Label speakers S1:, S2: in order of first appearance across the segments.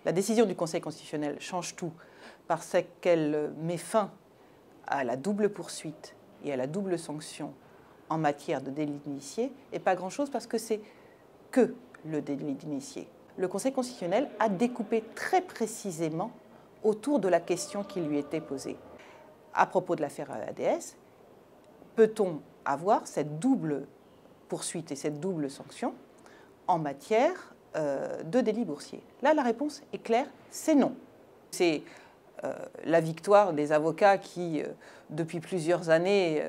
S1: La décision du Conseil constitutionnel change tout parce qu'elle met fin à la double poursuite et à la double sanction en matière de délit d'initié, et pas grand-chose parce que c'est que le délit d'initié. Le Conseil constitutionnel a découpé très précisément autour de la question qui lui était posée. À propos de l'affaire ADS, peut-on avoir cette double poursuite et cette double sanction en matière de délit boursier? Là, la réponse est claire, c'est non. C'est la victoire des avocats qui, depuis plusieurs années,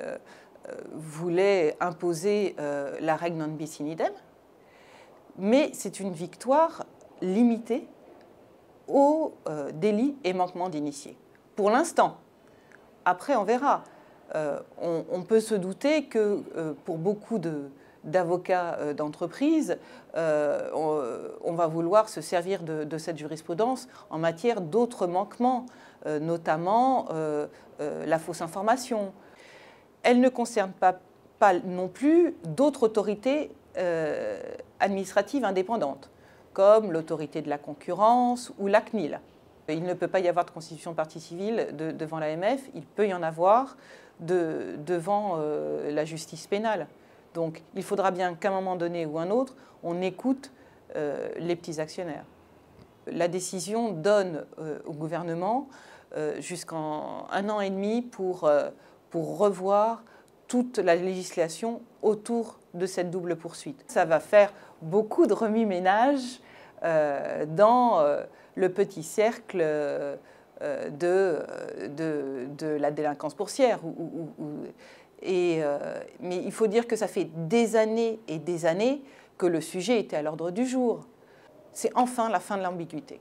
S1: voulaient imposer la règle non bis in idem, mais c'est une victoire limitée aux délits et manquements d'initiés. Pour l'instant, après on verra. On peut se douter que pour beaucoup d'avocats d'entreprise, on va vouloir se servir de cette jurisprudence en matière d'autres manquements, notamment la fausse information. Elle ne concerne pas non plus d'autres autorités administratives indépendantes, comme l'autorité de la concurrence ou la CNIL. Il ne peut pas y avoir de constitution de partie civile devant l'AMF, il peut y en avoir devant la justice pénale. Donc il faudra bien qu'à un moment donné ou un autre, on écoute les petits actionnaires. La décision donne au gouvernement jusqu'en 1 an et demi pour revoir toute la législation autour de cette double poursuite. Ça va faire beaucoup de remue-ménage dans le petit cercle de la délinquance boursière. Mais il faut dire que ça fait des années et des années que le sujet était à l'ordre du jour. C'est enfin la fin de l'ambiguïté.